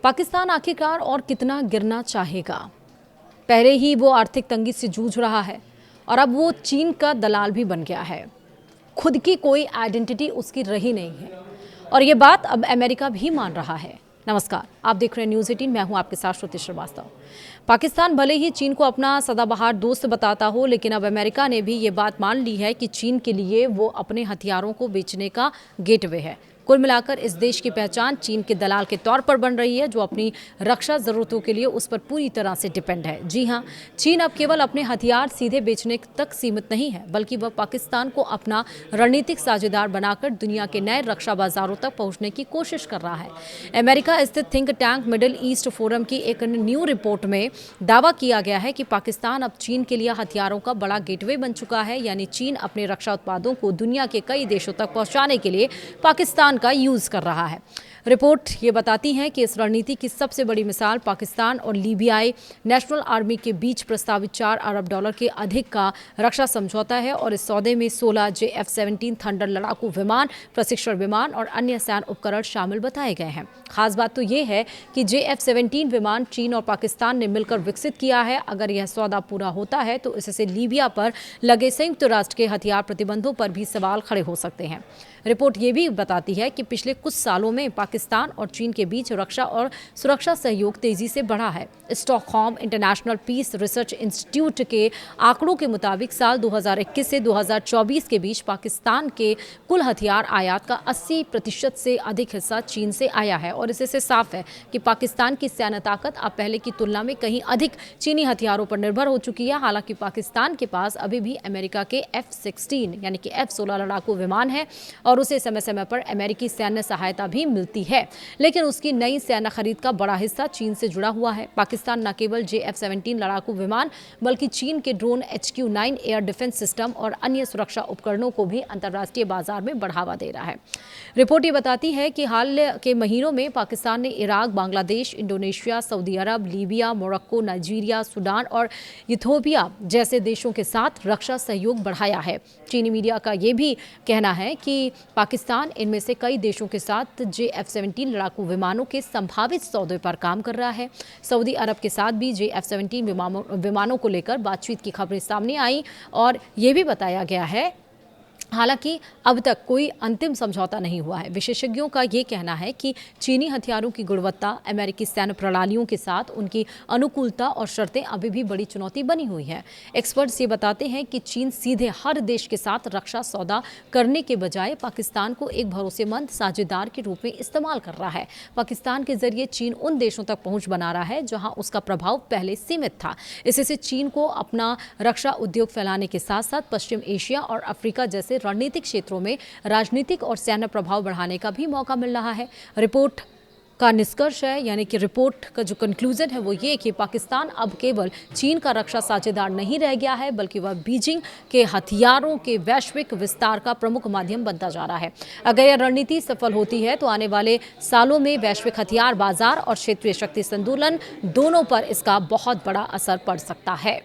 पाकिस्तान आखिरकार और कितना गिरना चाहेगा? पहले ही वो आर्थिक तंगी से जूझ रहा है और अब वो चीन का दलाल भी बन गया है। खुद की कोई आइडेंटिटी उसकी रही नहीं है और ये बात अब अमेरिका भी मान रहा है। नमस्कार, आप देख रहे हैं न्यूज़ 18। मैं हूं आपके साथ श्रुति श्रीवास्तव। पाकिस्तान भले ही चीन को अपना सदाबहार दोस्त बताता हो, लेकिन अब अमेरिका ने भी ये बात मान ली है कि चीन के लिए वो अपने हथियारों को बेचने का गेटवे है। कुल मिलाकर इस देश की पहचान चीन के दलाल के तौर पर बन रही है, जो अपनी रक्षा जरूरतों के लिए उस पर पूरी तरह से डिपेंड है। जी हां, चीन अब केवल अपने हथियार सीधे बेचने तक सीमित नहीं है, बल्कि वह पाकिस्तान को अपना रणनीतिक साझेदार बनाकर दुनिया के नए रक्षा बाजारों तक पहुंचने की कोशिश कर रहा है। अमेरिका स्थित think tank middle east forum की एक न्यू रिपोर्ट में दावा किया गया है कि पाकिस्तान अब चीन के लिए हथियारों का बड़ा गेटवे बन चुका है। यानी चीन अपने रक्षा उत्पादों को दुनिया के कई देशों तक पहुंचाने के लिए पाकिस्तान का यूज कर रहा है। रिपोर्ट ये बताती है कि इस रणनीति की सबसे बड़ी मिसाल पाकिस्तान और लीबियाई नेशनल आर्मी के बीच प्रस्तावित $4 अरब के अधिक का रक्षा समझौता है और इस सौदे में 16 JF-17 थंडर लड़ाकू विमान, प्रशिक्षण विमान और अन्य सैन्य उपकरण शामिल बताए गए हैं। खास बात तो ये है कि JF-17 विमान चीन और पाकिस्तान ने मिलकर विकसित किया है। अगर यह सौदा पूरा होता है तो इससे लीबिया पर लगे संयुक्त राष्ट्र के हथियार प्रतिबंधों पर भी सवाल खड़े हो सकते हैं। रिपोर्ट ये भी बताती है कि पिछले कुछ सालों में पाकिस्तान और चीन के बीच रक्षा और सुरक्षा सहयोग तेजी से बढ़ा है। Stockholm International Peace Research Institute के आंकड़ों के मुताबिक साल 2021 से 2024 के बीच पाकिस्तान के कुल हथियार आयात का 80% से अधिक हिस्सा चीन से आया है और इससे साफ है कि पाकिस्तान की सैन्य ताकत अब पहले की तुलना में कहीं अधिक चीनी हथियारों पर निर्भर हो चुकी है। हालांकि पाकिस्तान के पास अभी भी अमेरिका के F-16 यानी कि F-16 लड़ाकू विमान है और उसे समय समय पर अमेरिकी सैन्य सहायता भी मिलती है, लेकिन उसकी नई सैन्य खरीद का बड़ा हिस्सा चीन से जुड़ा हुआ है। पाकिस्तान न केवल JF-17 लड़ाकू विमान बल्कि चीन के drone HQ-9 air defence system और अन्य सुरक्षा उपकरणों को भी अंतर्राष्ट्रीय बाजार में बढ़ावा दे रहा है। रिपोर्ट ये बताती है कि हाल के महीनों में पाकिस्तान ने इराक, बांग्लादेश, इंडोनेशिया, सऊदी अरब, लीबिया, मोरक्को, नाइजीरिया, सूडान और इथियोपिया जैसे देशों के साथ रक्षा सहयोग बढ़ाया है। चीनी मीडिया का ये भी कहना है कि पाकिस्तान इनमें से कई देशों के साथ JF-17 लड़ाकू विमानों के संभावित सौदे पर काम कर रहा है। सऊदी अरब के साथ भी JF-17 विमानों को लेकर बातचीत की खबरें सामने आई और ये भी बताया गया है, हालांकि अब तक कोई अंतिम समझौता नहीं हुआ है। विशेषज्ञों का ये कहना है कि चीनी हथियारों की गुणवत्ता अमेरिकी सैन्य प्रणालियों के साथ उनकी अनुकूलता और शर्तें अभी भी बड़ी चुनौती बनी हुई हैं। एक्सपर्ट्स ये बताते हैं कि चीन सीधे हर देश के साथ रक्षा सौदा करने के बजाय पाकिस्तान को एक भरोसेमंद साझेदार के रूप में इस्तेमाल कर रहा है। पाकिस्तान के जरिए चीन उन देशों तक पहुंच बना रहा है जहां उसका प्रभाव पहले सीमित था। इससे चीन को अपना रक्षा उद्योग फैलाने के साथ साथ पश्चिम एशिया और अफ्रीका जैसे रणनीतिक क्षेत्रों में राजनीतिक और सैन्य प्रभाव बढ़ाने का भी मौका मिल रहा है। रिपोर्ट का निष्कर्ष है, यानी कि रिपोर्ट का जो कंक्लूजन है वो ये कि पाकिस्तान अब केवल चीन का रक्षा साझेदार नहीं रह गया है, बल्कि वह बीजिंग के हथियारों के वैश्विक विस्तार का प्रमुख माध्यम बनता जा रहा है। अगर यह रणनीति सफल होती है तो आने वाले सालों में वैश्विक हथियार बाजार और क्षेत्रीय शक्ति संतुलन दोनों पर इसका बहुत बड़ा असर पड़ सकता है।